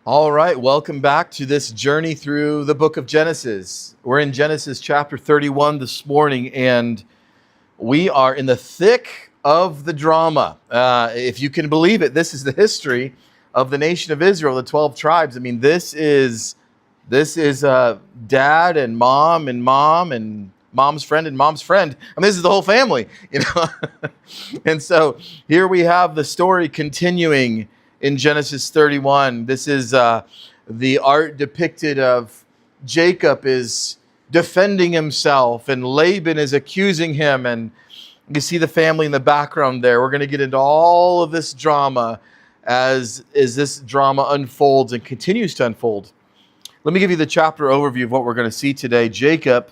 All right, welcome back to this journey through the book of Genesis. We're in Genesis chapter 31 this morning, and we are in the thick of the drama. If you can believe it, this is the history of the nation of Israel, the 12 tribes. I mean, this is dad and mom and mom's friend and mom's friend. I mean, this is the whole family, you know. And so here we have the story continuing in Genesis 31. This is the art depicted of Jacob is defending himself and Laban is accusing him, and you see the family in the background there. We're going to get into all of this drama as this drama unfolds and continues to unfold. Let me give you the chapter overview of what we're going to see today. Jacob,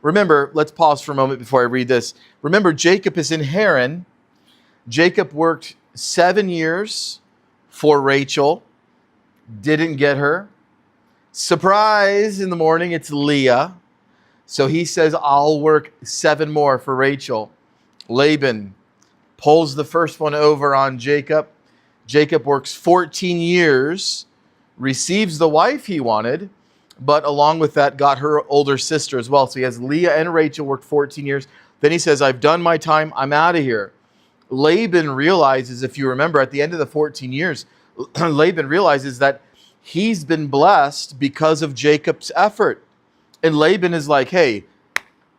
remember, let's pause for a moment before I read this. Remember, Jacob is in Haran. Jacob worked 7 years for Rachel, didn't get her. Surprise, in the morning, it's Leah. So he says, I'll work 7 more for Rachel. Laban pulls the first one over on Jacob. Jacob works 14 years, receives the wife he wanted, but along with that got her older sister as well. So he has Leah and Rachel, worked 14 years. Then he says, I've done my time, I'm out of here. Laban realizes, if you remember, at the end of the 14 years, Laban realizes that he's been blessed because of Jacob's effort. And Laban is like, hey,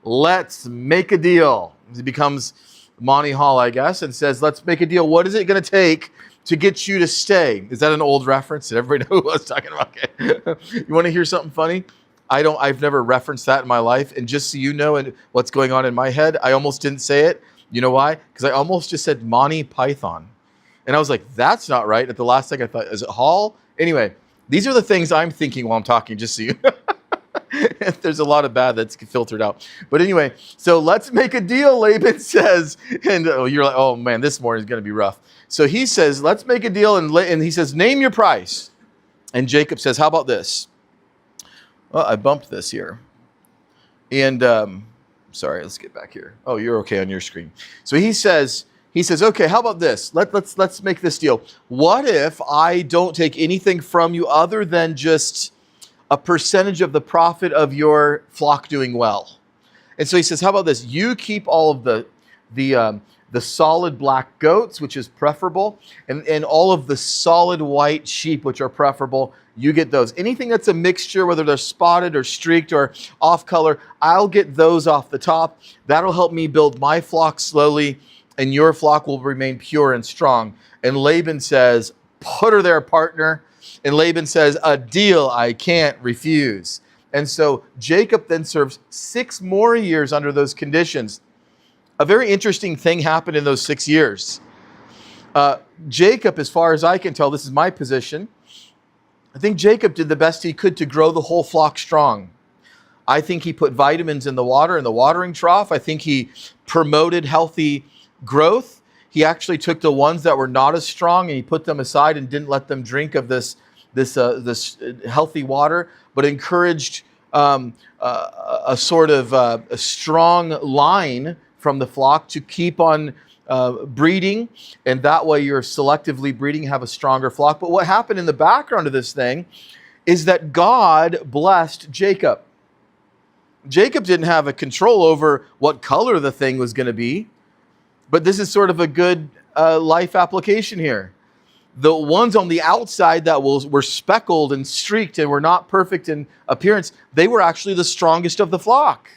let's make a deal. He becomes Monty Hall, I guess, and says, let's make a deal. What is it going to take to get you to stay? Is that an old reference? Did everybody know who I was talking about? Okay. You want to hear something funny? I've never referenced that in my life. And just so you know and what's going on in my head, I almost didn't say it. You know why? Because I almost just said Monty Python. And I was like, that's not right. At the last second, I thought, is it Hall? Anyway, these are the things I'm thinking while I'm talking, just so you know. There's a lot of bad that's filtered out. But anyway, so let's make a deal, Laban says. And you're like, oh man, this morning is going to be rough. So he says, let's make a deal. And he says, name your price. And Jacob says, how about this? Well, I bumped this here. And sorry, let's get back here. Oh, you're okay on your screen. So he says, okay, how about this? Let's make this deal. What if I don't take anything from you other than just a percentage of the profit of your flock doing well? And so he says, how about this? You keep all of the solid black goats, which is preferable, and all of the solid white sheep, which are preferable. You get those. Anything that's a mixture, whether they're spotted or streaked or off color, I'll get those off the top. That'll help me build my flock slowly, and your flock will remain pure and strong. And Laban says, put her there, partner. And Laban says, a deal I can't refuse. And so Jacob then serves 6 more years under those conditions. A very interesting thing happened in those 6 years. Jacob, as far as I can tell, this is my position, I think Jacob did the best he could to grow the whole flock strong. I think he put vitamins in the water in the watering trough. I think he promoted healthy growth. He actually took the ones that were not as strong and he put them aside and didn't let them drink of this healthy water, but encouraged a sort of a strong line from the flock to keep on breeding, and that way you're selectively breeding, have a stronger flock. But what happened in the background of this thing is that God blessed Jacob. Jacob didn't have a control over what color the thing was going to be, but this is sort of a good life application here. The ones on the outside that were speckled and streaked and were not perfect in appearance, they were actually the strongest of the flock.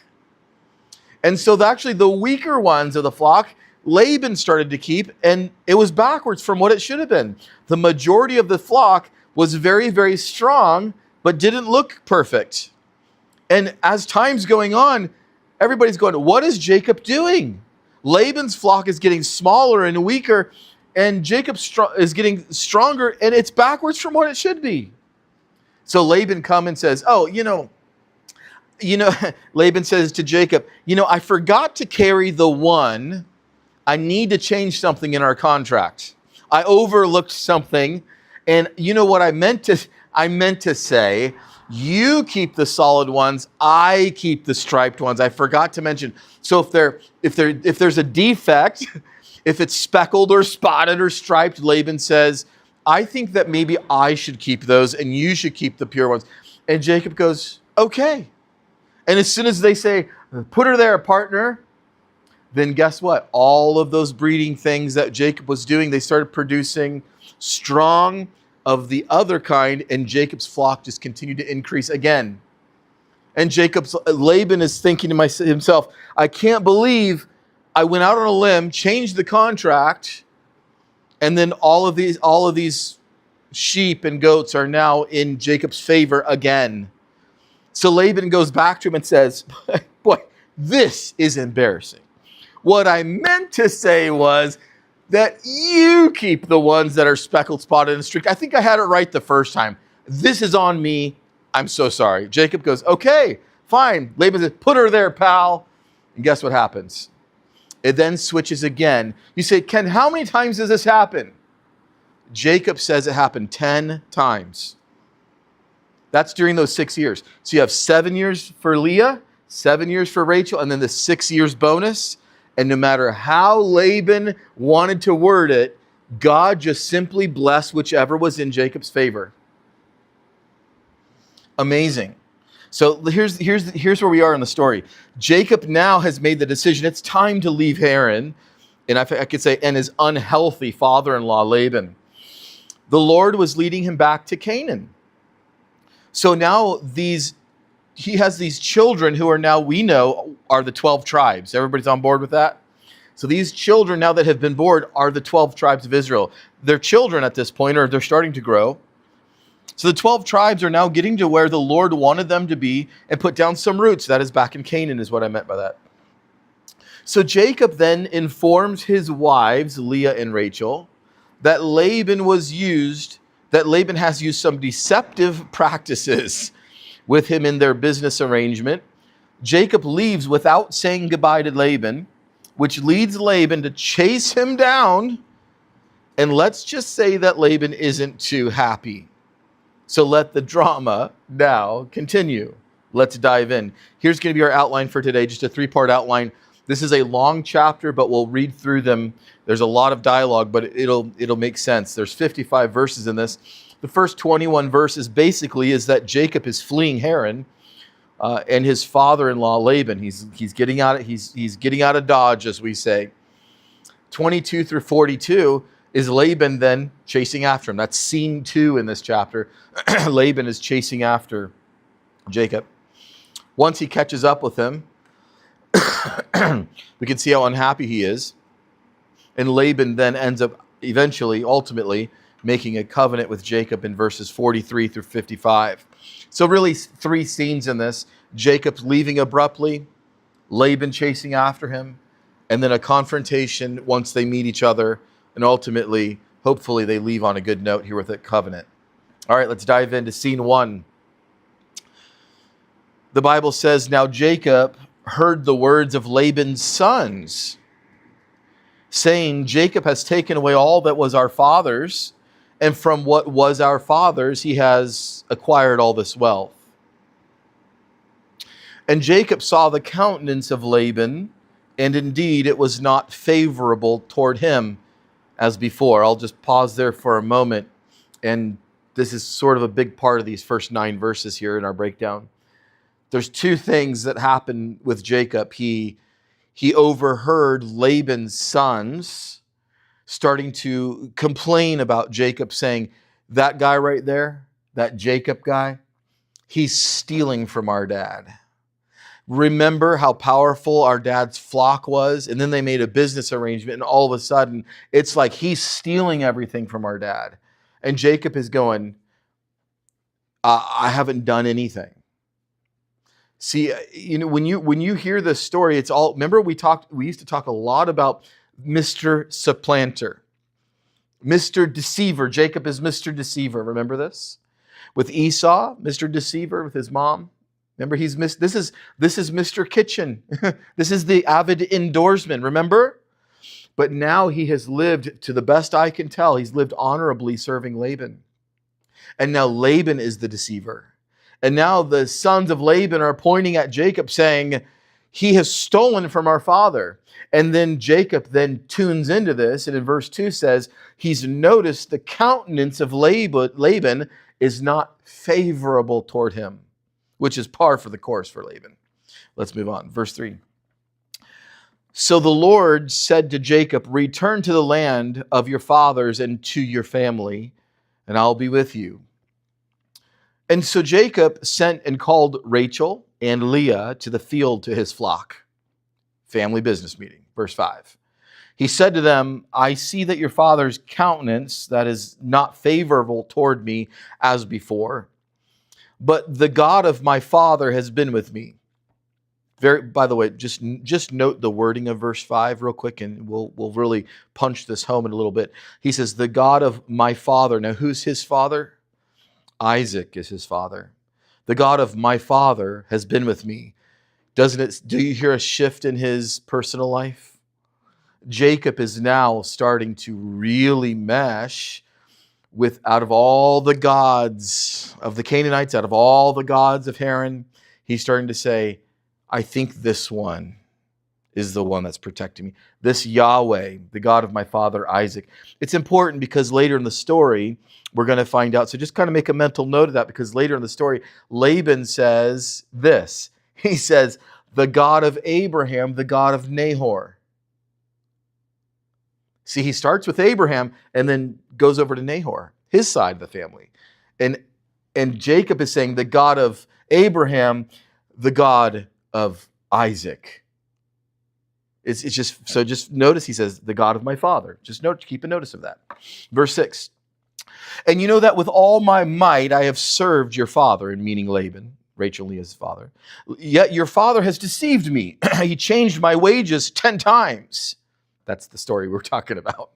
And so actually the weaker ones of the flock, Laban started to keep, and it was backwards from what it should have been. The majority of the flock was very, very strong, but didn't look perfect. And as time's going on, everybody's going, what is Jacob doing? Laban's flock is getting smaller and weaker, and Jacob is getting stronger, and it's backwards from what it should be. So Laban comes and says, Laban says to Jacob, I forgot to carry the one. I need to change something in our contract. I overlooked something, and you know what I meant to say, you keep the solid ones, I keep the striped ones. I forgot to mention. So if there's a defect, if it's speckled or spotted or striped, Laban says, I think that maybe I should keep those and you should keep the pure ones. And Jacob goes, okay. And as soon as they say, put her there, partner, then guess what? All of those breeding things that Jacob was doing, they started producing strong of the other kind, and Jacob's flock just continued to increase again. And Laban is thinking to himself, I can't believe I went out on a limb, changed the contract, and then all of these sheep and goats are now in Jacob's favor again. So Laban goes back to him and says, boy, this is embarrassing. What I meant to say was that you keep the ones that are speckled, spotted, and streaked. I think I had it right the first time. This is on me. I'm so sorry. Jacob goes, okay, fine. Laban says, put her there, pal. And guess what happens? It then switches again. You say, Ken, how many times does this happen? Jacob says it happened 10 times. That's during those 6 years. So you have 7 years for Leah, 7 years for Rachel, and then the 6 years bonus. And no matter how Laban wanted to word it, God just simply blessed whichever was in Jacob's favor. Amazing. So here's where we are in the story. Jacob now has made the decision. It's time to leave Haran, and I could say, and his unhealthy father-in-law Laban. The Lord was leading him back to Canaan. So now he has these children who are now, we know, are the 12 tribes. Everybody's on board with that? So these children now that have been born are the 12 tribes of Israel. They're children at this point, or they're starting to grow. So the 12 tribes are now getting to where the Lord wanted them to be and put down some roots. That is back in Canaan is what I meant by that. So Jacob then informs his wives, Leah and Rachel, that Laban has used some deceptive practices with him in their business arrangement. Jacob leaves without saying goodbye to Laban, which leads Laban to chase him down. And let's just say that Laban isn't too happy. So let the drama now continue. Let's dive in. Here's going to be our outline for today, just a 3-part outline. This is a long chapter, but we'll read through them. There's a lot of dialogue, but it'll make sense. There's 55 verses in this. The first 21 verses basically is that Jacob is fleeing Haran and his father-in-law Laban. He's getting out of Dodge, as we say. 22 through 42 is Laban then chasing after him. That's scene 2 in this chapter. Laban is chasing after Jacob. Once he catches up with him, we can see how unhappy he is. And Laban then ends up ultimately, making a covenant with Jacob in verses 43 through 55. So really 3 scenes in this. Jacob leaving abruptly, Laban chasing after him, and then a confrontation once they meet each other, and ultimately, hopefully they leave on a good note here with a covenant. All right, let's dive into scene 1. The Bible says, now Jacob heard the words of Laban's sons, saying, Jacob has taken away all that was our father's, and from what was our father's, he has acquired all this wealth. And Jacob saw the countenance of Laban, and indeed it was not favorable toward him as before. I'll just pause there for a moment, and this is sort of a big part of these first 9 verses here in our breakdown. There's 2 things that happen with Jacob. He overheard Laban's sons starting to complain about Jacob, saying, that guy right there, that Jacob guy, he's stealing from our dad. Remember how powerful our dad's flock was? And then they made a business arrangement, and all of a sudden, it's like he's stealing everything from our dad. And Jacob is going, I haven't done anything. See, when you hear this story, it's all, remember we used to talk a lot about Mr. Supplanter, Mr. Deceiver. Jacob is Mr. Deceiver. Remember this? With Esau, Mr. Deceiver with his mom. Remember, this is Mr. Kitchen. This is the avid indoorsman, remember? But now he has lived, to the best I can tell, he's lived honorably serving Laban. And now Laban is the deceiver. And now the sons of Laban are pointing at Jacob saying, he has stolen from our father. And then Jacob then tunes into this, and in verse 2 says, he's noticed the countenance of Laban is not favorable toward him, which is par for the course for Laban. Let's move on. Verse 3. So the Lord said to Jacob, return to the land of your fathers and to your family, and I'll be with you. And so Jacob sent and called Rachel and Leah to the field to his flock. Family business meeting. Verse 5. He said to them, I see that your father's countenance, that is not favorable toward me as before, but the God of my father has been with me. By the way, just note the wording of verse 5 real quick, and we'll really punch this home in a little bit. He says, the God of my father. Now, who's his father? Isaac is his father. The God of my father has been with me. Do you hear a shift in his personal life? Jacob is now starting to really mesh with, out of all the gods of the Canaanites, out of all the gods of Haran, he's starting to say, I think this one is the one that's protecting me. This Yahweh, the God of my father Isaac. It's important because later in the story, we're going to find out. So just kind of make a mental note of that, because later in the story, Laban says this. He says, the God of Abraham, the God of Nahor. See, he starts with Abraham and then goes over to Nahor, his side of the family. And Jacob is saying the God of Abraham, the God of Isaac. It's just notice he says the God of my father. Just keep a notice of that. Verse 6. And you know that with all my might I have served your father, and meaning Laban, Rachel and Leah's father. Yet your father has deceived me. He changed my wages 10 times. That's the story we're talking about.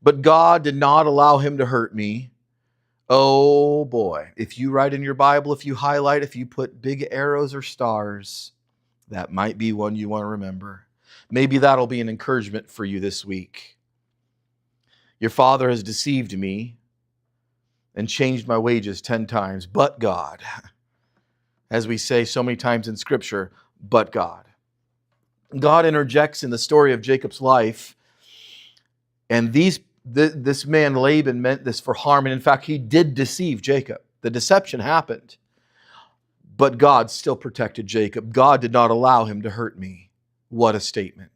But God did not allow him to hurt me. Oh boy, if you write in your Bible, if you highlight, if you put big arrows or stars, that might be one you want to remember. Maybe that'll be an encouragement for you this week. Your father has deceived me and changed my wages 10 times, but God. As we say so many times in Scripture, but God. God interjects in the story of Jacob's life, and this man Laban meant this for harm, and in fact, he did deceive Jacob. The deception happened, but God still protected Jacob. God did not allow him to hurt me. What a statement.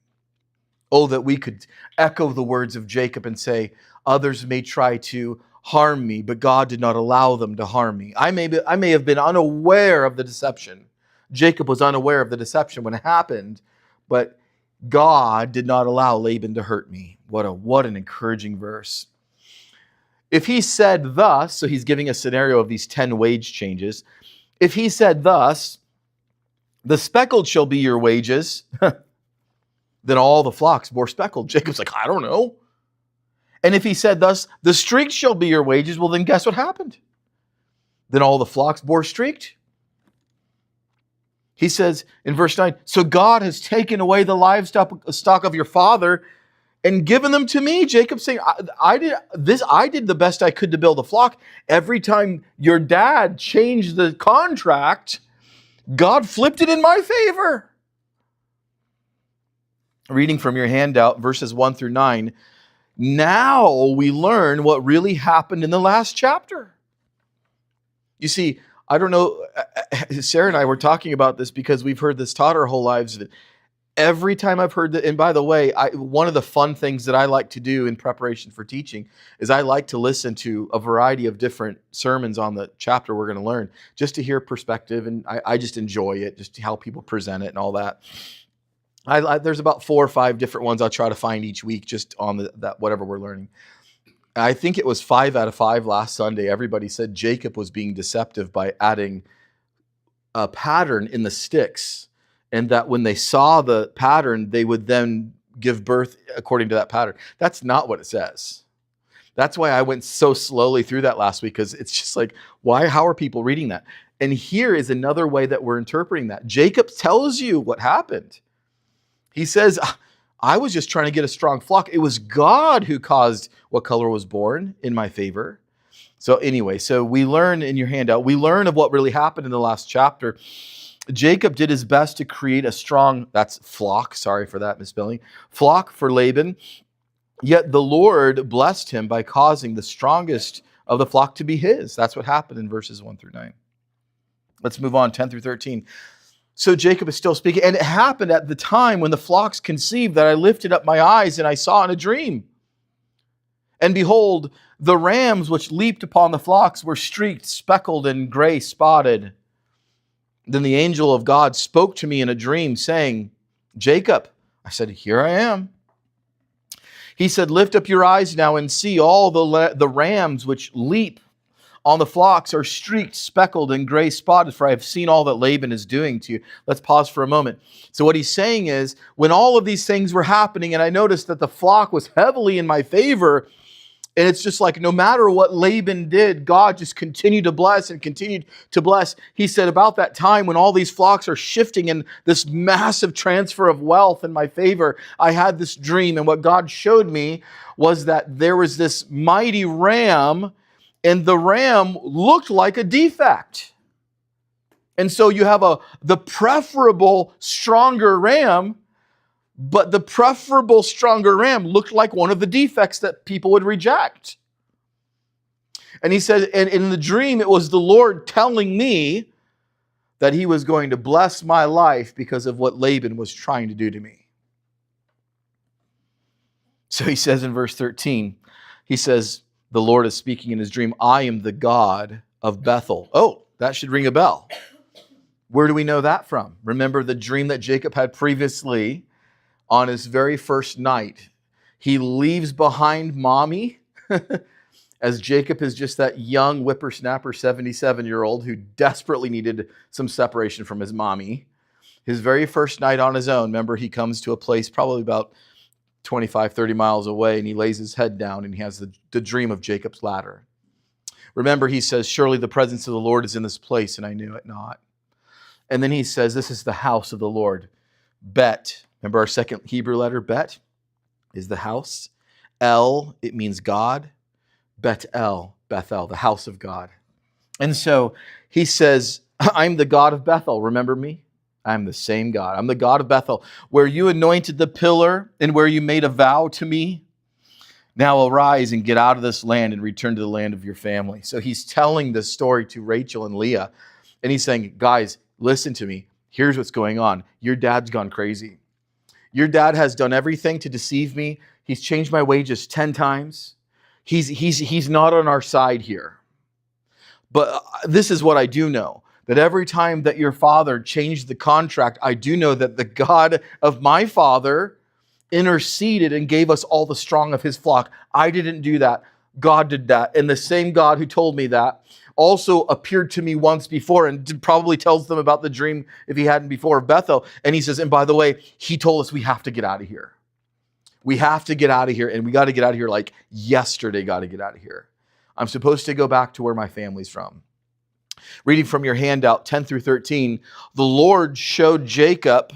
Oh, that we could echo the words of Jacob and say, others may try to harm me, but God did not allow them to harm me. I may have been unaware of the deception. Jacob was unaware of the deception when it happened, but God did not allow Laban to hurt me. What an encouraging verse. If he said thus, so he's giving a scenario of these 10 wage changes. If he said thus, the speckled shall be your wages, then all the flocks bore speckled. Jacob's like, I don't know. And if he said thus, the streaked shall be your wages, well then guess what happened? Then all the flocks bore streaked. He says in verse 9, so God has taken away the livestock of your father and given them to me. Jacob saying, I did the best I could to build a flock. Every time your dad changed the contract, God flipped it in my favor. Reading from your handout, verses 1 through 9, now we learn what really happened in the last chapter. You see, I don't know, Sarah and I were talking about this because we've heard this taught our whole lives. Every time I've heard that, and by the way, one of the fun things that I like to do in preparation for teaching is I like to listen to a variety of different sermons on the chapter we're going to learn, just to hear perspective, and I just enjoy it, just how people present it and all that. There's about 4 or 5 different ones I'll try to find each week just on that whatever we're learning. I think it was 5 out of 5 last Sunday. Everybody said Jacob was being deceptive by adding a pattern in the sticks, and that when they saw the pattern, they would then give birth according to that pattern. That's not what it says. That's why I went so slowly through that last week, because it's just like, how are people reading that? And here is another way that we're interpreting that. Jacob tells you what happened. He says, I was just trying to get a strong flock. It was God who caused what color was born in my favor. So anyway, so we learn in your handout, we learn of what really happened in the last chapter. Jacob did his best to create a strong, that's flock, sorry for that misspelling, flock for Laban. Yet the Lord blessed him by causing the strongest of the flock to be his. That's what happened in verses 1 through 9. Let's move on, 10 through 13. So Jacob is still speaking. And it happened at the time when the flocks conceived that I lifted up my eyes and I saw in a dream. And behold, the rams which leaped upon the flocks were streaked, speckled, and gray spotted. Then the angel of God spoke to me in a dream, saying, Jacob. I said, here I am. He said, lift up your eyes now and see all the rams which leap on the flocks are streaked, speckled, and gray spotted, for I have seen all that Laban is doing to you. Let's pause for a moment. So what he's saying is, when all of these things were happening, and I noticed that the flock was heavily in my favor, and it's just like no matter what Laban did, God just continued to bless and continued to bless. He said about that time when all these flocks are shifting and this massive transfer of wealth in my favor, I had this dream. And what God showed me was that there was this mighty ram, and the ram looked like a defect. And so you have the preferable, stronger ram, but the preferable, stronger ram looked like one of the defects that people would reject. And he said, and in the dream, it was the Lord telling me that he was going to bless my life because of what Laban was trying to do to me. So he says in verse 13, he says, the Lord is speaking in his dream, I am the God of Bethel. Oh, that should ring a bell. Where do we know that from? Remember the dream that Jacob had previously. On his very first night, he leaves behind mommy, as Jacob is just that young whippersnapper 77-year-old who desperately needed some separation from his mommy. His very first night on his own, remember, he comes to a place probably about 25, 30 miles away, and he lays his head down, and he has the dream of Jacob's ladder. Remember, he says, surely the presence of the Lord is in this place, and I knew it not. And then he says, this is the house of the Lord. Bet. Remember our second Hebrew letter, bet, is the house. El, it means God. Bet-el, Bethel, the house of God. And so he says, I'm the God of Bethel. Remember me? I'm the same God. I'm the God of Bethel, where you anointed the pillar and where you made a vow to me. Now arise and get out of this land and return to the land of your family. So he's telling this story to Rachel and Leah. And he's saying, guys, listen to me. Here's what's going on. Your dad's gone crazy. Your dad has done everything to deceive me. He's changed my wages 10 times. He's not on our side here. But this is what I do know, that every time that your father changed the contract, I do know that the God of my father interceded and gave us all the strong of his flock. I didn't do that. God did that. And the same God who told me that also appeared to me once before, and probably tells them about the dream if he hadn't before of Bethel. And he says, and by the way, he told us we have to get out of here. We have to get out of here, and we got to get out of here like yesterday, got to get out of here. I'm supposed to go back to where my family's from. Reading from your handout, 10 through 13, the Lord showed Jacob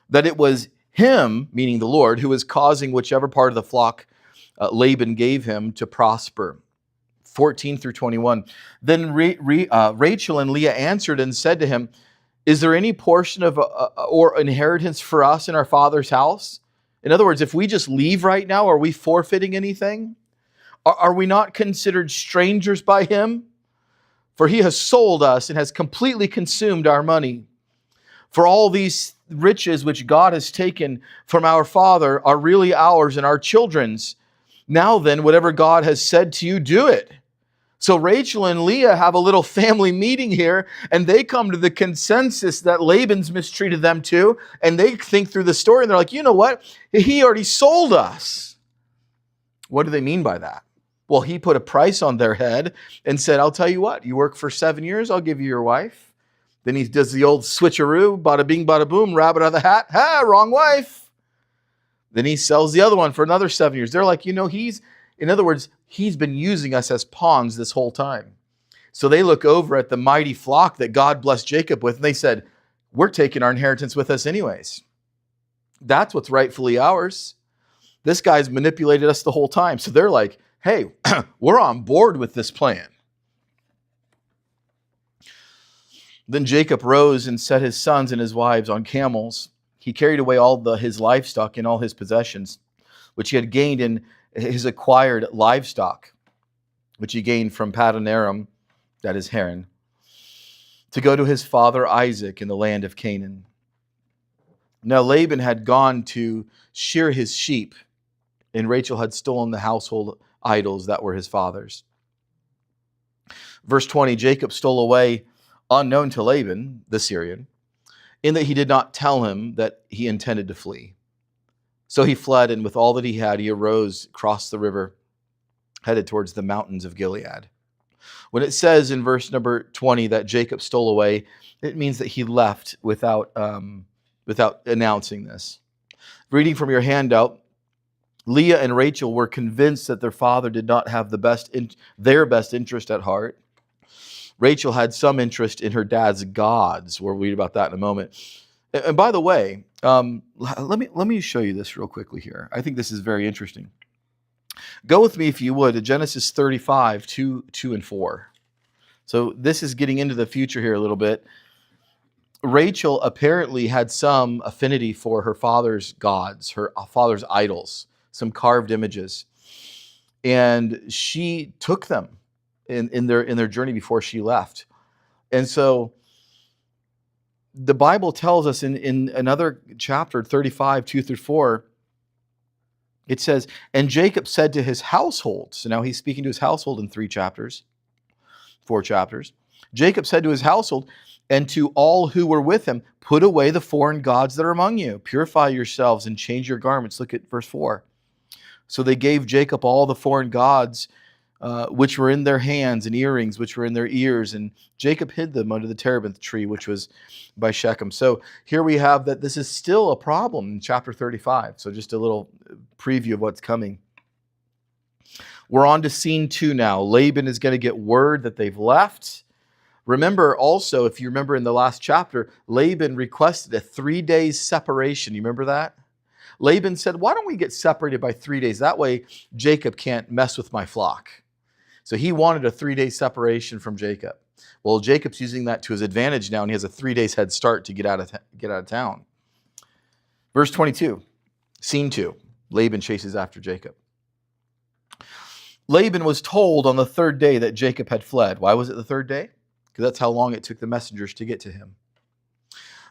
that it was him, meaning the Lord, who was causing whichever part of the flock Laban gave him to prosper. 14 through 21. Then Rachel and Leah answered and said to him, is there any portion of or inheritance for us in our father's house? In other words, if we just leave right now, are we forfeiting anything? Are we not considered strangers by him? For he has sold us and has completely consumed our money. For all these riches which God has taken from our father are really ours and our children's. Now then, whatever God has said to you, do it. So Rachel and Leah have a little family meeting here, and they come to the consensus that Laban's mistreated them too, and they think through the story, and they're like, you know what? He already sold us. What do they mean by that? Well, he put a price on their head and said, I'll tell you what, you work for 7 years, I'll give you your wife. Then he does the old switcheroo, bada bing, bada boom, rabbit out of the hat. Ha, wrong wife. Then he sells the other one for another 7 years. They're like, in other words, he's been using us as pawns this whole time. So they look over at the mighty flock that God blessed Jacob with, and they said, we're taking our inheritance with us anyways. That's what's rightfully ours. This guy's manipulated us the whole time. So they're like, hey, we're on board with this plan. Then Jacob rose and set his sons and his wives on camels. He carried away all his livestock and all his possessions, which he had gained in his acquired livestock, which he gained from Paddan Aram, that is Haran, to go to his father Isaac in the land of Canaan. Now Laban had gone to shear his sheep, and Rachel had stolen the household idols that were his father's. Verse 20, Jacob stole away unknown to Laban, the Syrian, in that he did not tell him that he intended to flee. So he fled, and with all that he had, he arose, crossed the river, headed towards the mountains of Gilead. When it says in verse number 20 that Jacob stole away, it means that he left without announcing this. Reading from your handout, Leah and Rachel were convinced that their father did not have their best interest at heart. Rachel had some interest in her dad's gods. We'll read about that in a moment. And by the way, let me show you this real quickly here. I think this is very interesting. Go with me, if you would, to Genesis 35, 2 and 4. So this is getting into the future here a little bit. Rachel apparently had some affinity for her father's gods, her father's idols, some carved images. And she took them in their journey before she left. And so the Bible tells us in another chapter, 35, 2 through 4, it says, and Jacob said to his household, so now he's speaking to his household in 4 chapters. Jacob said to his household and to all who were with him, put away the foreign gods that are among you, purify yourselves and change your garments. Look at verse 4. So they gave Jacob all the foreign gods which were in their hands, and earrings which were in their ears, and Jacob hid them under the terebinth tree which was by Shechem. So here we have that this is still a problem in chapter 35. So just a little preview of what's coming. We're on to scene 2 now. Laban is going to get word that they've left. Remember also, if you remember in the last chapter, Laban requested a 3 days separation. You remember that? Laban said, why don't we get separated by 3 days? That way Jacob can't mess with my flock. So he wanted a 3 day separation from Jacob. Well, Jacob's using that to his advantage now, and he has a 3 days head start to get out of town. Verse 22, scene 2. Laban chases after Jacob. Laban was told on the 3rd day that Jacob had fled. Why was it the 3rd day? Because that's how long it took the messengers to get to him.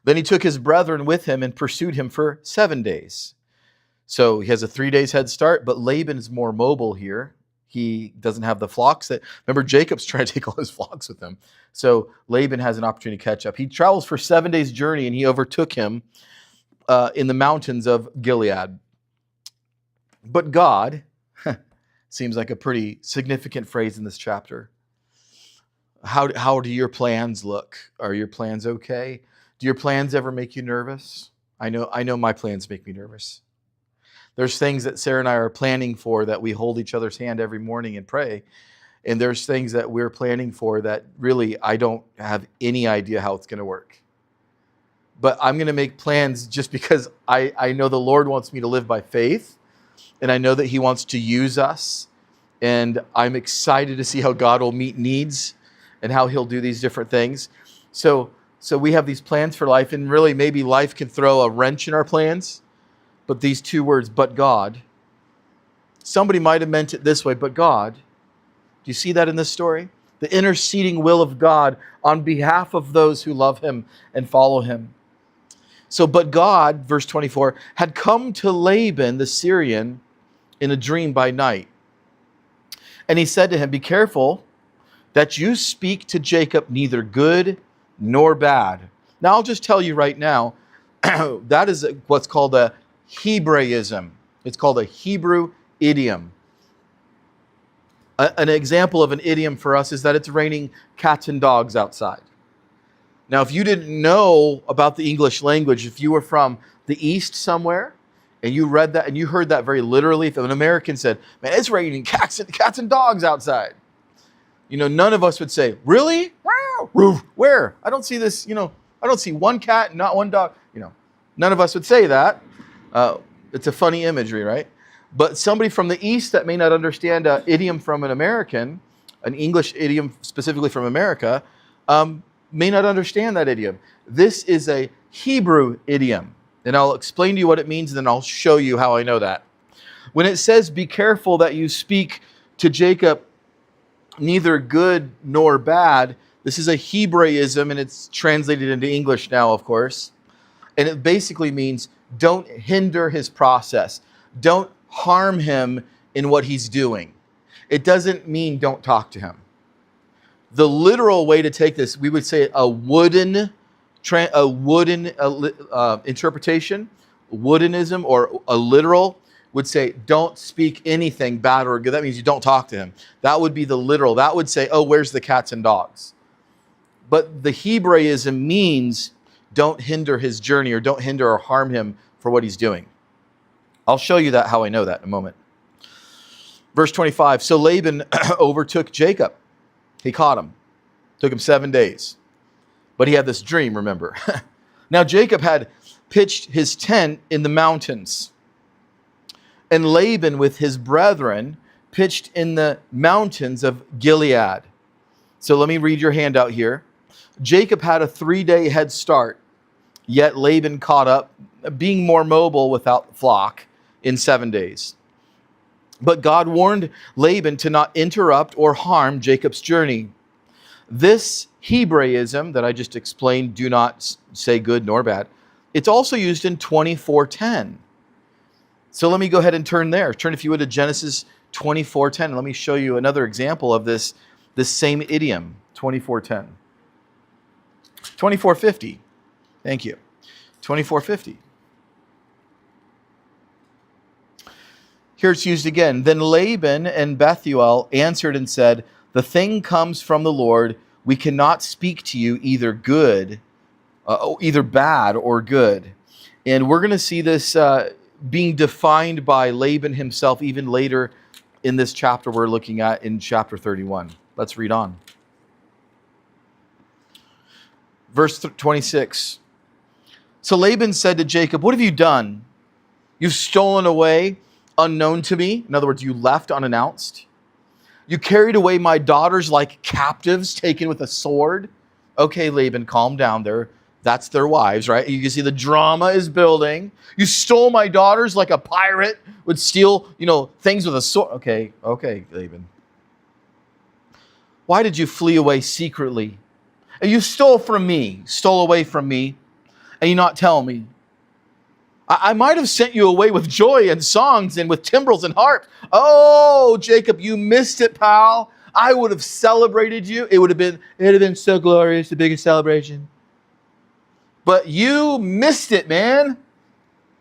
Then he took his brethren with him and pursued him for 7 days. So he has a 3 days head start, but Laban is more mobile here. He doesn't have the flocks remember, Jacob's trying to take all his flocks with him. So Laban has an opportunity to catch up. He travels for 7 days' journey, and he overtook him in the mountains of Gilead. But God, seems like a pretty significant phrase in this chapter. How do your plans look? Are your plans okay? Do your plans ever make you nervous? I know my plans make me nervous. There's things that Sarah and I are planning for that we hold each other's hand every morning and pray. And there's things that we're planning for that really I don't have any idea how it's going to work. But I'm going to make plans just because I know the Lord wants me to live by faith. And I know that he wants to use us. And I'm excited to see how God will meet needs and how he'll do these different things. So we have these plans for life, and really maybe life can throw a wrench in our plans. But these 2 words, but God, somebody might have meant it this way, but God. Do you see that in this story? The interceding will of God on behalf of those who love him and follow him. So, but God, verse 24, had come to Laban the Syrian in a dream by night. And he said to him, be careful that you speak to Jacob neither good nor bad. Now, I'll just tell you right now, that is what's called a Hebraism. It's called a Hebrew idiom. An example of an idiom for us is that it's raining cats and dogs outside. Now, if you didn't know about the English language, if you were from the East somewhere, and you read that and you heard that very literally, if an American said, man, it's raining cats and dogs outside, none of us would say, really? Where? I don't see this, I don't see one cat, not one dog. None of us would say that. It's a funny imagery, right? But somebody from the East that may not understand an idiom from an American, an English idiom specifically from America, may not understand that idiom. This is a Hebrew idiom. And I'll explain to you what it means, and then I'll show you how I know that. When it says, be careful that you speak to Jacob neither good nor bad, this is a Hebraism, and it's translated into English now, of course. And it basically means don't hinder his process. Don't harm him in what he's doing. It doesn't mean don't talk to him. The literal way to take this, we would say a wooden interpretation, woodenism, or a literal would say don't speak anything bad or good. That means you don't talk to him. That would be the literal. That would say, oh, where's the cats and dogs? But the Hebraism means don't hinder his journey, or don't hinder or harm him for what he's doing. I'll show you that, how I know that in a moment. Verse 25, so Laban overtook Jacob. He caught him. Took him 7 days. But he had this dream, remember. Now Jacob had pitched his tent in the mountains, and Laban with his brethren pitched in the mountains of Gilead. So let me read your handout here. Jacob had a 3-day head start, yet Laban caught up, being more mobile without flock, in 7 days. But God warned Laban to not interrupt or harm Jacob's journey. This Hebraism that I just explained, do not say good nor bad, it's also used in 24:10. So let me go ahead and turn there. Turn, if you would, to Genesis 24:10. Let me show you another example of this same idiom, 24:10. 24:50. Thank you. 24:50. Here it's used again. Then Laban and Bethuel answered and said, the thing comes from the Lord. We cannot speak to you either bad or good. And we're going to see this being defined by Laban himself even later in this chapter we're looking at in chapter 31. Let's read on. Verse 26. So Laban said to Jacob, what have you done? You've stolen away unknown to me. In other words, you left unannounced. You carried away my daughters like captives taken with a sword. Okay, Laban, calm down there. That's their wives, right? You can see the drama is building. You stole my daughters like a pirate would steal, things with a sword. Okay, Laban. Why did you flee away secretly? And you stole away from me, and you not tell me. I might have sent you away with joy and songs and with timbrels and harps. Oh, Jacob, you missed it, pal. I would have celebrated you. It would have been so glorious, the biggest celebration. But you missed it, man.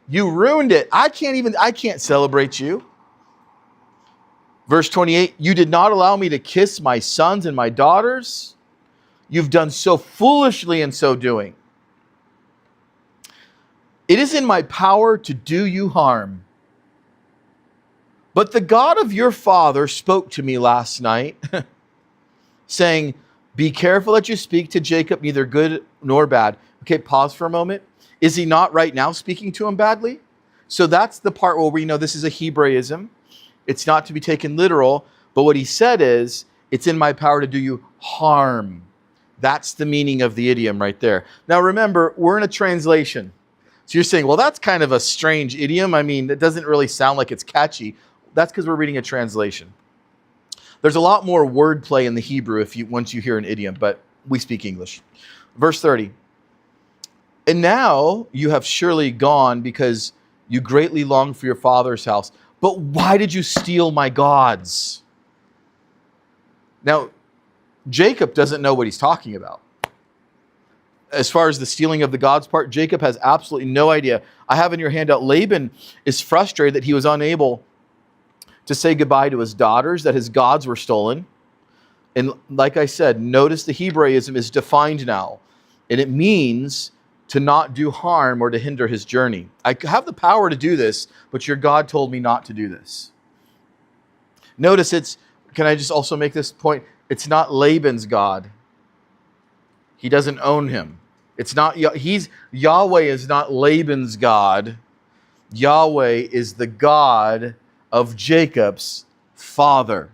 You ruined it. I can't celebrate you. Verse 28, you did not allow me to kiss my sons and my daughters. You've done so foolishly in so doing. It is in my power to do you harm. But the God of your father spoke to me last night, saying, be careful that you speak to Jacob neither good nor bad. Okay, pause for a moment. Is he not right now speaking to him badly? So that's the part where we know this is a Hebraism. It's not to be taken literal, but what he said is, it's in my power to do you harm. That's the meaning of the idiom right there. Now remember, we're in a translation. So you're saying, well, that's kind of a strange idiom. I mean, it doesn't really sound like it's catchy. That's because we're reading a translation. There's a lot more wordplay in the Hebrew once you hear an idiom, but we speak English. Verse 30. And now you have surely gone because you greatly long for your father's house. But why did you steal my gods? Now, Jacob doesn't know what he's talking about. As far as the stealing of the gods part, Jacob has absolutely no idea. I have in your handout, Laban is frustrated that he was unable to say goodbye to his daughters, that his gods were stolen. And like I said, notice the Hebraism is defined now. And it means to not do harm or to hinder his journey. I have the power to do this, but your God told me not to do this. Notice can I just also make this point? It's not Laban's God. He doesn't own him. Yahweh is not Laban's God. Yahweh is the God of Jacob's father.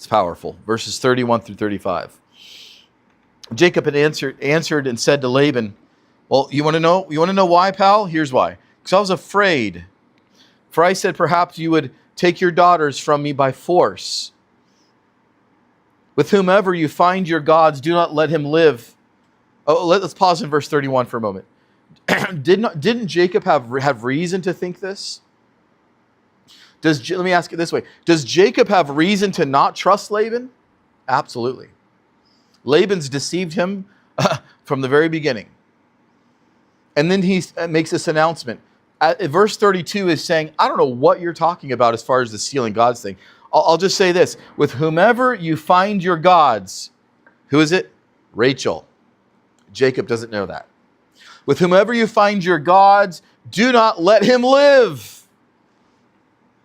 It's powerful. Verses 31 through 35. Jacob had answered and said to Laban, well, you want to know? You want to know why, pal? Here's why. Because I was afraid. For I said, perhaps you would take your daughters from me by force. With whomever you find your gods, do not let him live. Oh, let's pause in verse 31 for a moment. Didn't Jacob have reason to think this? Let me ask it this way. Does Jacob have reason to not trust Laban? Absolutely. Laban's deceived him from the very beginning. And then he makes this announcement. Verse 32 is saying, I don't know what you're talking about as far as the stealing gods thing. I'll just say this. With whomever you find your gods, who is it? Rachel. Jacob doesn't know that. With whomever you find your gods, do not let him live.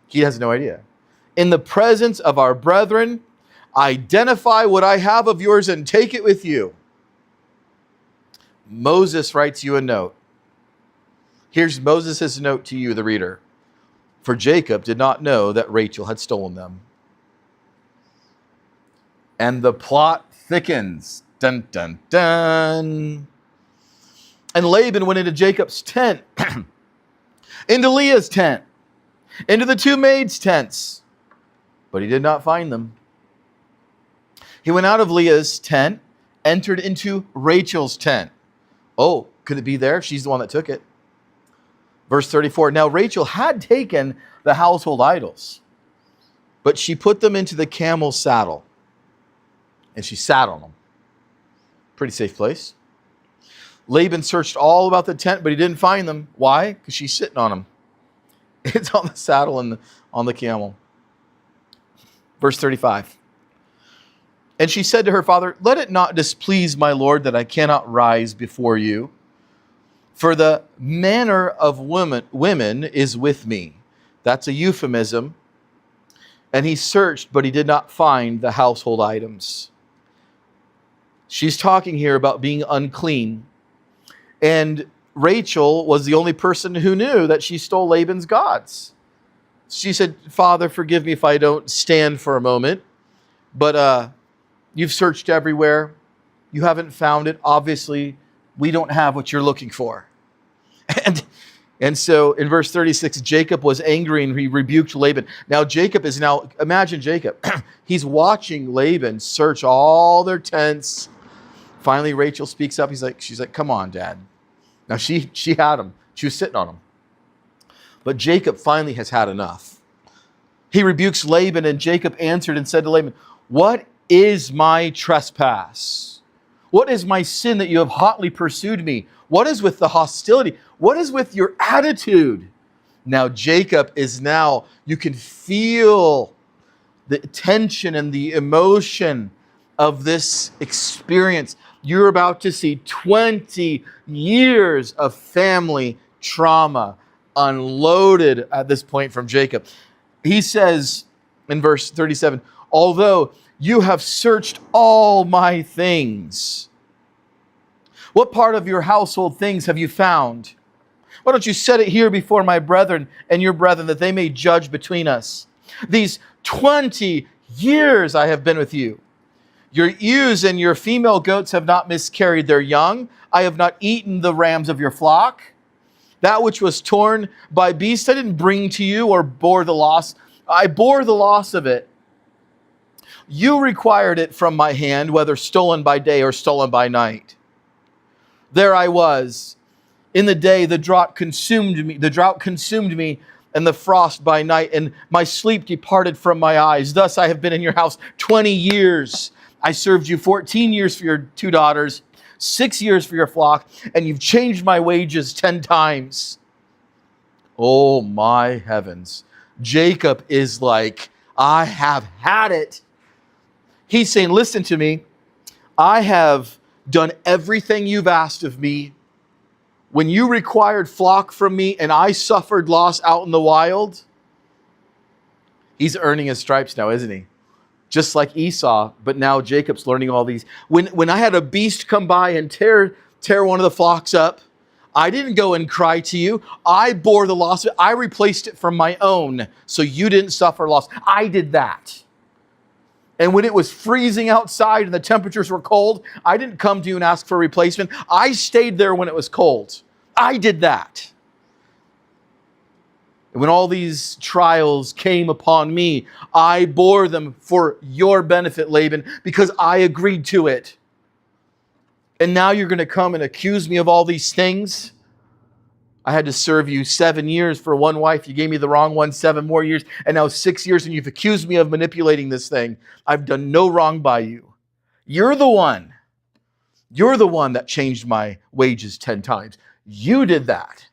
He has no idea. In the presence of our brethren, identify what I have of yours and take it with you. Moses writes you a note. Here's Moses' note to you, the reader. For Jacob did not know that Rachel had stolen them. And the plot thickens. Dun, dun, dun. And Laban went into Jacob's tent, into Leah's tent, into the two maids' tents, but he did not find them. He went out of Leah's tent, entered into Rachel's tent. Oh, could it be there? She's the one that took it. Verse 34, now Rachel had taken the household idols, but she put them into the camel's saddle, and she sat on them. Pretty safe place. Laban searched all about the tent, but he didn't find them. Why? Because she's sitting on them. It's on the saddle and on the camel. Verse 35. And she said to her father, let it not displease my lord that I cannot rise before you. For the manner of women is with me. That's a euphemism. And he searched, but he did not find the household items. She's talking here about being unclean. And Rachel was the only person who knew that she stole Laban's gods. She said, Father, forgive me if I don't stand for a moment, but you've searched everywhere. You haven't found it. Obviously, we don't have what you're looking for. And so in verse 36, Jacob was angry and he rebuked Laban. Now imagine Jacob. He's watching Laban search all their tents. Finally, Rachel speaks up. She's like, come on, Dad. Now she had him. She was sitting on him. But Jacob finally has had enough. He rebukes Laban, and Jacob answered and said to Laban, what is my trespass? What is my sin that you have hotly pursued me? What is with the hostility? What is with your attitude? Now Jacob you can feel the tension and the emotion of this experience. You're about to see 20 years of family trauma unloaded at this point from Jacob. He says in verse 37, although you have searched all my things, what part of your household things have you found? Why don't you set it here before my brethren and your brethren, that they may judge between us? These 20 years I have been with you. Your ewes and your female goats have not miscarried their young. I have not eaten the rams of your flock. That which was torn by beasts I didn't bring to you or bore the loss. I bore the loss of it. You required it from my hand, whether stolen by day or stolen by night. There I was. In the day the drought consumed me, and the frost by night, and my sleep departed from my eyes. Thus I have been in your house 20 years. I served you 14 years for your 2 daughters, 6 years for your flock, and you've changed my wages 10 times. Oh my heavens. Jacob is like, I have had it. He's saying, listen to me. I have done everything you've asked of me. When you required flock from me and I suffered loss out in the wild, he's earning his stripes now, isn't he? Just like Esau, but now Jacob's learning all these. When I had a beast come by and tear one of the flocks up, I didn't go and cry to you. I bore the loss of it. I replaced it from my own, so you didn't suffer loss. I did that. And when it was freezing outside and the temperatures were cold, I didn't come to you and ask for a replacement. I stayed there when it was cold. I did that. And when all these trials came upon me, I bore them for your benefit, Laban, because I agreed to it. And now you're going to come and accuse me of all these things? I had to serve you 7 years for one wife. You gave me the wrong one, 7 more years, and now 6 years, and you've accused me of manipulating this thing. I've done no wrong by you. You're the one. You're the one that changed my wages 10 times. You did that.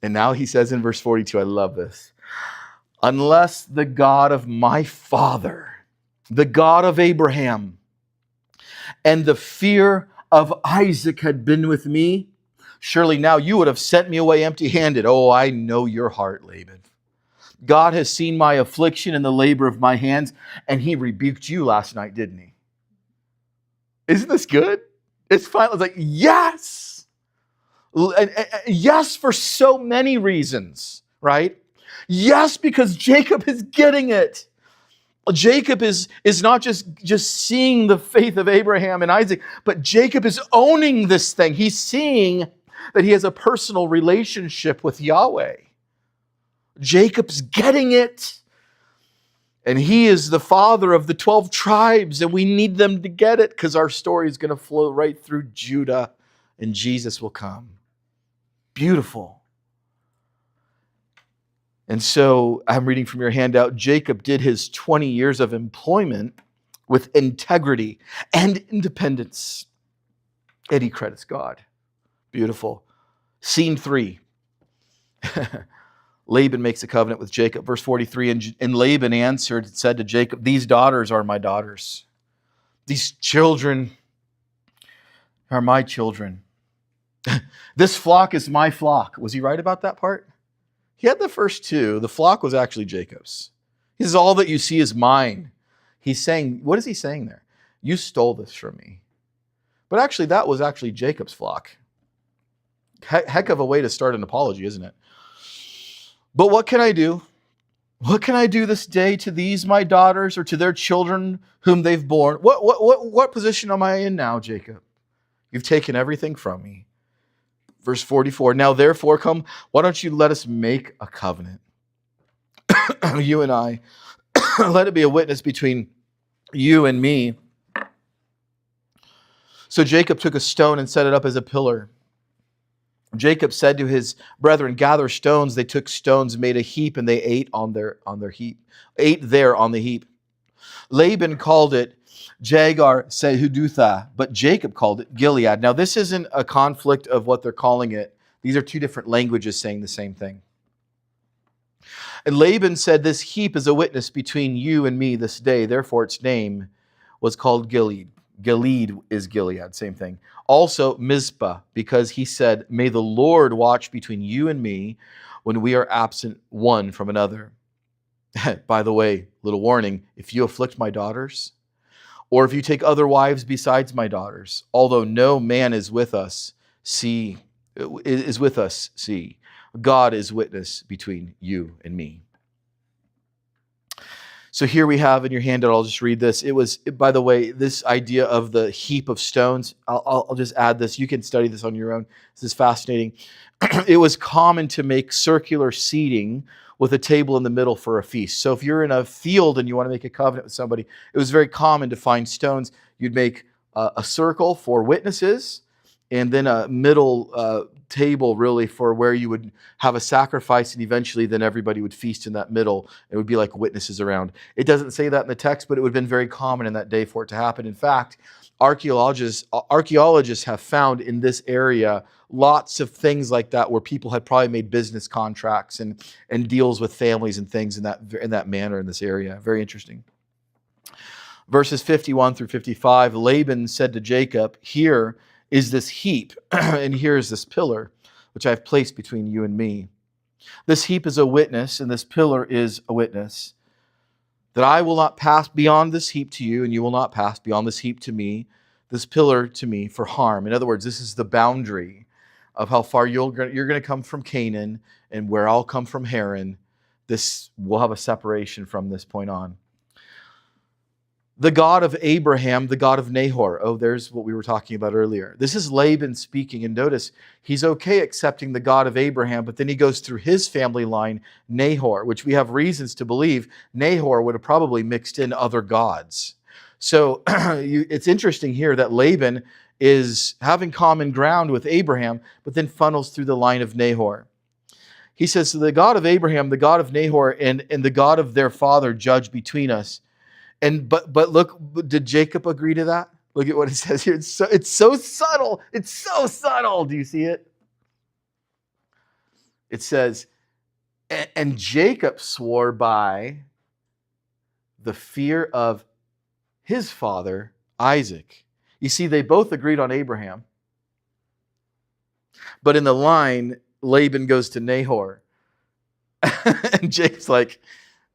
And now he says in verse 42, I love this. Unless the God of my father, the God of Abraham, and the fear of Isaac had been with me, surely now you would have sent me away empty-handed. Oh, I know your heart, Laban. God has seen my affliction and the labor of my hands, and he rebuked you last night, didn't he? Isn't this good? It's finally like, yes. Yes, for so many reasons, right? Yes, because Jacob is getting it. Jacob is not just seeing the faith of Abraham and Isaac, but Jacob is owning this thing. He's seeing that he has a personal relationship with Yahweh. Jacob's getting it. And he is the father of the 12 tribes, and we need them to get it because our story is going to flow right through Judah, and Jesus will come. Beautiful. And so I'm reading from your handout, Jacob did his 20 years of employment with integrity and independence, and he credits God. Beautiful. Scene 3. Laban makes a covenant with Jacob. Verse 43, and Laban answered and said to Jacob, these daughters are my daughters. These children are my children. This flock is my flock. Was he right about that part? He had the first two. The flock was actually Jacob's. He says, all that you see is mine. He's saying, what is he saying there? You stole this from me. But actually, that was actually Jacob's flock. Heck of a way to start an apology, isn't it? But what can I do? What can I do this day to these my daughters or to their children whom they've borne? What position am I in now, Jacob? You've taken everything from me. Verse 44, now therefore come, why don't you let us make a covenant? You and I. Let it be a witness between you and me. So Jacob took a stone and set it up as a pillar. Jacob said to his brethren, gather stones. They took stones, made a heap, and they ate on their heap. Ate there on the heap. Laban called it Jagar Sehudutha, but Jacob called it Gilead. Now this isn't a conflict of what they're calling it. These are two different languages saying the same thing. And Laban said, this heap is a witness between you and me this day. Therefore its name was called Gilead. Gilead is Gilead, same thing. Also Mizpah, because he said, may the Lord watch between you and me when we are absent one from another. By the way, little warning, if you afflict my daughters, or if you take other wives besides my daughters, although no man is with us, see, God is witness between you and me. So here we have in your handout, I'll just read this. It was, by the way, this idea of the heap of stones, I'll just add this. You can study this on your own. This is fascinating. It was common to make circular seating with a table in the middle for a feast. So if you're in a field and you want to make a covenant with somebody, it was very common to find stones. You'd make a circle for witnesses, and then a middle table really for where you would have a sacrifice, and eventually then everybody would feast in that middle. It would be like witnesses around. It doesn't say that in the text, but it would have been very common in that day for it to happen. In fact, archaeologists have found in this area lots of things like that where people had probably made business contracts and deals with families and things in that manner in this area. Very interesting. Verses 51 through 55, Laban said to Jacob, here is this heap, and here is this pillar, which I have placed between you and me. This heap is a witness, and this pillar is a witness, that I will not pass beyond this heap to you, and you will not pass beyond this heap to me, this pillar to me for harm. In other words, this is the boundary of how far you're going to come from Canaan and where I'll come from Haran. This will have a separation from this point on. The God of Abraham, the God of Nahor. Oh, there's what we were talking about earlier. This is Laban speaking, and notice he's okay accepting the God of Abraham, but then he goes through his family line, Nahor, which we have reasons to believe Nahor would have probably mixed in other gods. So it's interesting here that Laban is having common ground with Abraham, but then funnels through the line of Nahor. He says, so the God of Abraham, the God of Nahor, and the God of their father judge between us. And but look, did Jacob agree to that? Look at what it says here. It's so subtle. It's so subtle. Do you see it? It says, and Jacob swore by the fear of his father, Isaac. You see, they both agreed on Abraham. But in the line, Laban goes to Nahor. And Jacob's like,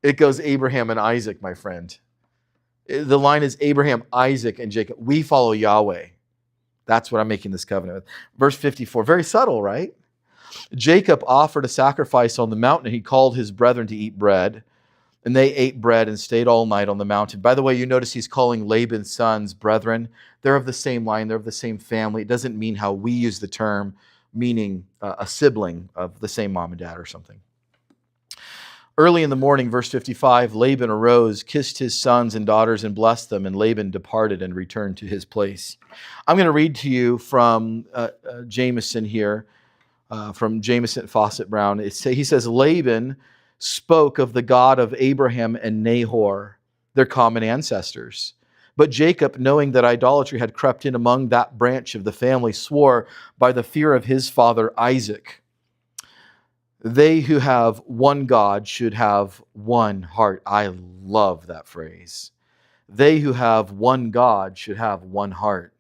it goes Abraham and Isaac, my friend. The line is Abraham, Isaac, and Jacob. We follow Yahweh. That's what I'm making this covenant with. Verse 54, very subtle, right? Jacob offered a sacrifice on the mountain, and he called his brethren to eat bread. And they ate bread and stayed all night on the mountain. By the way, you notice he's calling Laban's sons brethren. They're of the same line. They're of the same family. It doesn't mean how we use the term, meaning a sibling of the same mom and dad or something. Early in the morning, verse 55, Laban arose, kissed his sons and daughters, and blessed them, and Laban departed and returned to his place. I'm going to read to you from Jameson here, from Jameson Fawcett Brown. He says, Laban spoke of the God of Abraham and Nahor, their common ancestors. But Jacob, knowing that idolatry had crept in among that branch of the family, swore by the fear of his father Isaac. They who have one God should have one heart. I love that phrase. They who have one God should have one heart.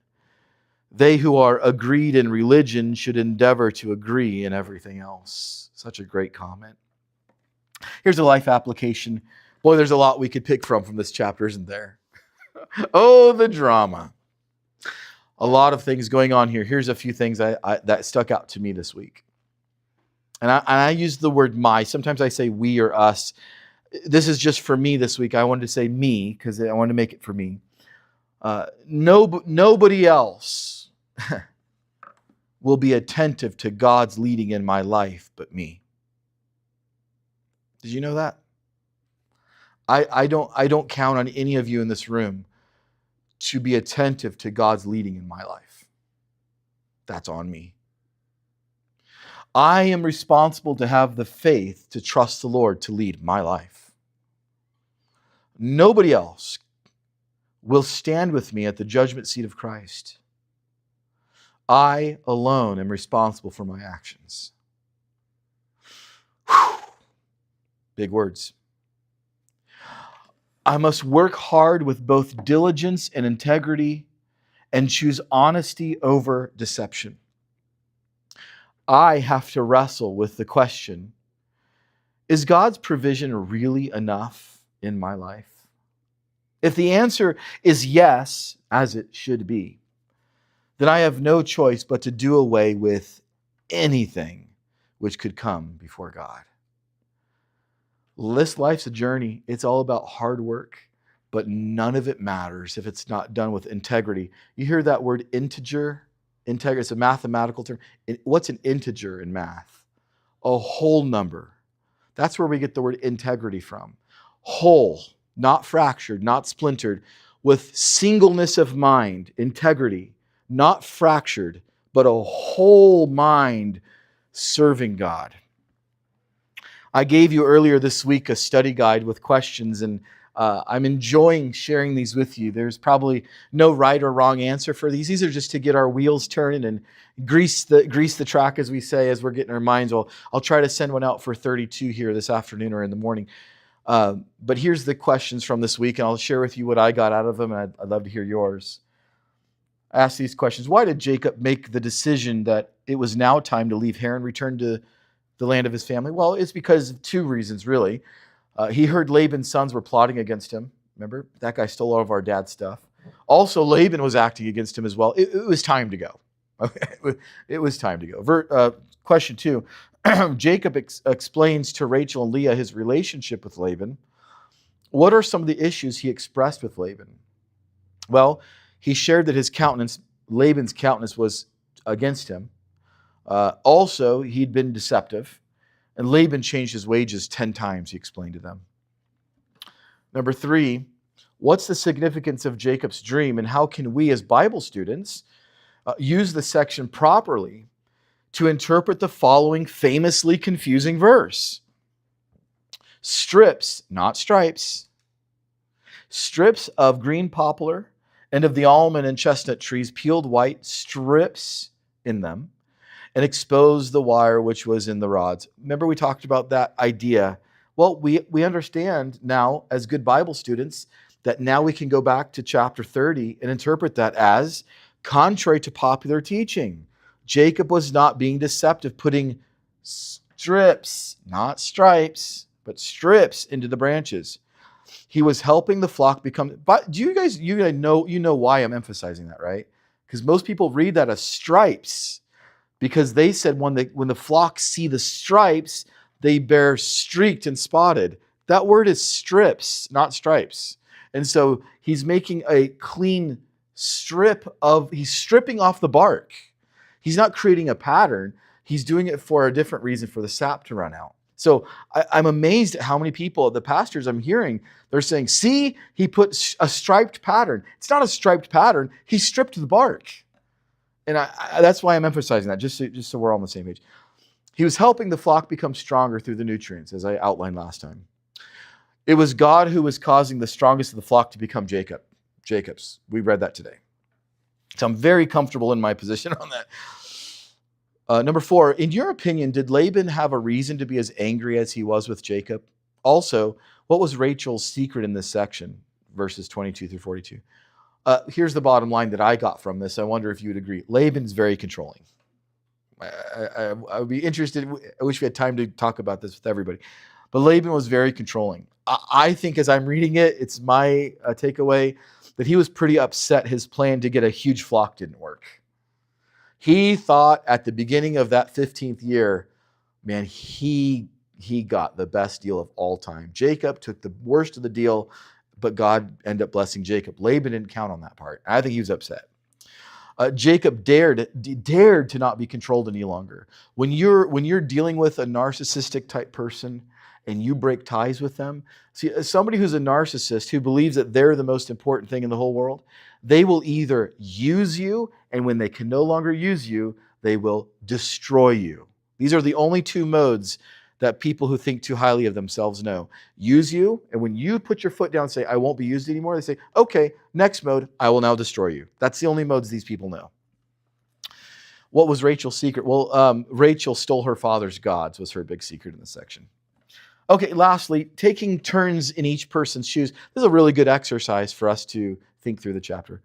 They who are agreed in religion should endeavor to agree in everything else. Such a great comment. Here's a life application. Boy, there's a lot we could pick from this chapter, isn't there? Oh, the drama. A lot of things going on here. Here's a few things that stuck out to me this week. And I use the word my. Sometimes I say we or us. This is just for me this week. I wanted to say me because I wanted to make it for me. Nobody else will be attentive to God's leading in my life but me. Did you know that? I don't count on any of you in this room to be attentive to God's leading in my life. That's on me. I am responsible to have the faith to trust the Lord to lead my life. Nobody else will stand with me at the judgment seat of Christ. I alone am responsible for my actions. Whew. Big words. I must work hard with both diligence and integrity and choose honesty over deception. I have to wrestle with the question, is God's provision really enough in my life? If the answer is yes, as it should be, then I have no choice but to do away with anything which could come before God. This life's a journey. It's all about hard work, but none of it matters if it's not done with integrity. You hear that word integer? Integrity, it's a mathematical term. What's an integer in math? A whole number. That's where we get the word integrity from. Whole, not fractured, not splintered, with singleness of mind, integrity, not fractured, but a whole mind serving God. I gave you earlier this week a study guide with questions, and I'm enjoying sharing these with you. There's probably no right or wrong answer for these. These are just to get our wheels turning and grease the track, as we say, as we're getting our minds. I'll try to send one out for 32 here this afternoon or in the morning. But here's the questions from this week, and I'll share with you what I got out of them, and I'd love to hear yours. I asked these questions. Why did Jacob make the decision that it was now time to leave Haran, return to the land of his family? Well, it's because of two reasons, really. He heard Laban's sons were plotting against him. Remember, that guy stole all of our dad's stuff. Also, Laban was acting against him as well. It was time to go. Okay? It was time to go. Question 2. Jacob explains to Rachel and Leah his relationship with Laban. What are some of the issues he expressed with Laban? Well, he shared that his countenance, Laban's countenance, was against him. Also, he'd been deceptive, and Laban changed his wages 10 times, he explained to them. Number 3, what's the significance of Jacob's dream, and how can we as Bible students use the section properly to interpret the following famously confusing verse? Strips, not stripes, strips of green poplar and of the almond and chestnut trees, peeled white, strips in them, and exposed the wire which was in the rods. Remember we talked about that idea. Well, we understand now as good Bible students that now we can go back to chapter 30 and interpret that as contrary to popular teaching. Jacob was not being deceptive, putting strips, not stripes, but strips into the branches. He was helping the flock become. But do you guys know why I'm emphasizing that, right? Because most people read that as stripes, because they said when the flock see the stripes, they bear streaked and spotted. That word is strips, not stripes. And so he's making a clean he's stripping off the bark. He's not creating a pattern. He's doing it for a different reason, for the sap to run out. So I'm amazed at how many people, the pastors I'm hearing, they're saying, see, he put a striped pattern. It's not a striped pattern. He stripped the bark. And that's why I'm emphasizing that, just so we're all on the same page. He was helping the flock become stronger through the nutrients, as I outlined last time. It was God who was causing the strongest of the flock to become Jacob's. We read that today. So I'm very comfortable in my position on that. Number 4, in your opinion, did Laban have a reason to be as angry as he was with Jacob? Also, what was Rachel's secret in this section, verses 22 through 42? Here's the bottom line that I got from this. I wonder if you would agree. Laban's very controlling. I would be interested. I wish we had time to talk about this with everybody. But Laban was very controlling. I think as I'm reading it, it's my takeaway that he was pretty upset his plan to get a huge flock didn't work. He thought at the beginning of that 15th year, man, he got the best deal of all time. Jacob took the worst of the deal, but God ended up blessing Jacob. Laban didn't count on that part. I think he was upset. Jacob dared to not be controlled any longer. When you're dealing with a narcissistic type person and you break ties with them, see, somebody who's a narcissist who believes that they're the most important thing in the whole world, they will either use you, and when they can no longer use you, they will destroy you. These are the only 2 modes that people who think too highly of themselves know. Use you, and when you put your foot down and say, I won't be used anymore, they say, okay, next mode, I will now destroy you. That's the only modes these people know. What was Rachel's secret? Well, Rachel stole her father's gods was her big secret in this section. Okay, lastly, taking turns in each person's shoes. This is a really good exercise for us to think through the chapter.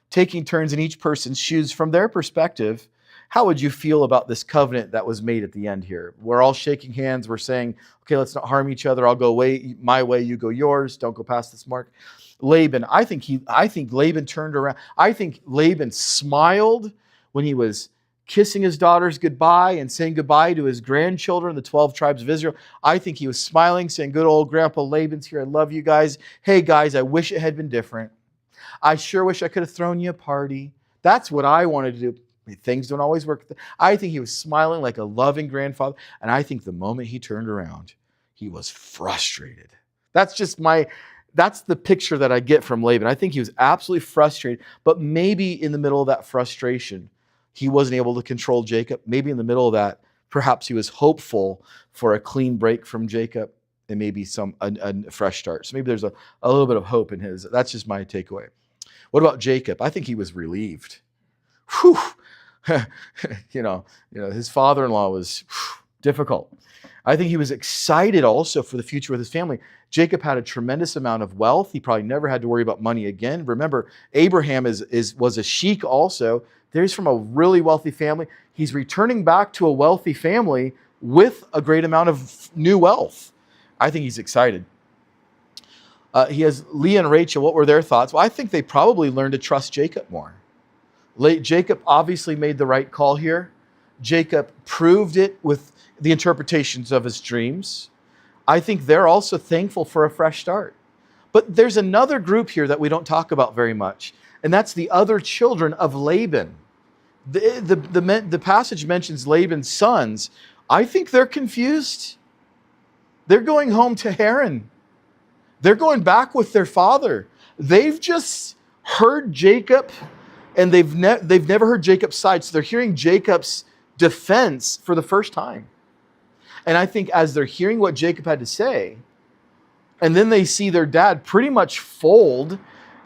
Taking turns in each person's shoes from their perspective. How would you feel about this covenant that was made at the end here? We're all shaking hands. We're saying, okay, let's not harm each other. I'll go my way, you go yours. Don't go past this mark. Laban, I think Laban turned around. I think Laban smiled when he was kissing his daughters goodbye and saying goodbye to his grandchildren, the 12 tribes of Israel. I think he was smiling, saying, good old Grandpa Laban's here. I love you guys. Hey guys, I wish it had been different. I sure wish I could have thrown you a party. That's what I wanted to do. Things don't always work. I think he was smiling like a loving grandfather. And I think the moment he turned around, he was frustrated. That's the picture that I get from Laban. I think he was absolutely frustrated, but maybe in the middle of that frustration, he wasn't able to control Jacob. Maybe in the middle of that, perhaps he was hopeful for a clean break from Jacob and maybe a fresh start. So maybe there's a little bit of hope in his. That's just my takeaway. What about Jacob? I think he was relieved. Whew. His father-in-law was difficult. I think he was excited also for the future with his family. Jacob had a tremendous amount of wealth. He probably never had to worry about money again. Remember, Abraham was a sheik also. He's from a really wealthy family. He's returning back to a wealthy family with a great amount of new wealth. I think he's excited. He has Leah and Rachel. What were their thoughts? Well, I think they probably learned to trust Jacob more. Jacob obviously made the right call here. Jacob proved it with the interpretations of his dreams. I think they're also thankful for a fresh start. But there's another group here that we don't talk about very much. and that's the other children of Laban. The passage mentions Laban's sons. I think they're confused. They're going home to Haran. They're going back with their father. They've just heard Jacob, and they've never heard Jacob's side, so they're hearing Jacob's defense for the first time. And I think as they're hearing what Jacob had to say, and then they see their dad pretty much fold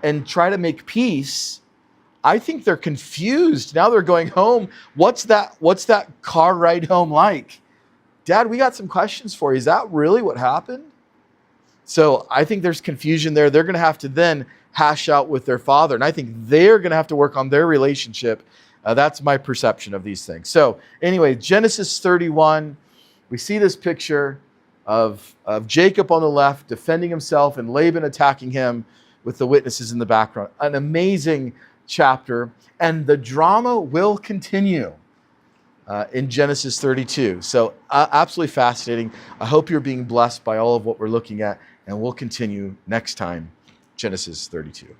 and try to make peace, I think they're confused. Now they're going home. What's that car ride home like? Dad, we got some questions for you. Is that really what happened? So I think there's confusion there. They're going to have to then hash out with their father. And I think they're going to have to work on their relationship. That's my perception of these things. So anyway, Genesis 31, we see this picture of Jacob on the left defending himself and Laban attacking him with the witnesses in the background. An amazing chapter. And the drama will continue in Genesis 32. So absolutely fascinating. I hope you're being blessed by all of what we're looking at. And we'll continue next time, Genesis 32.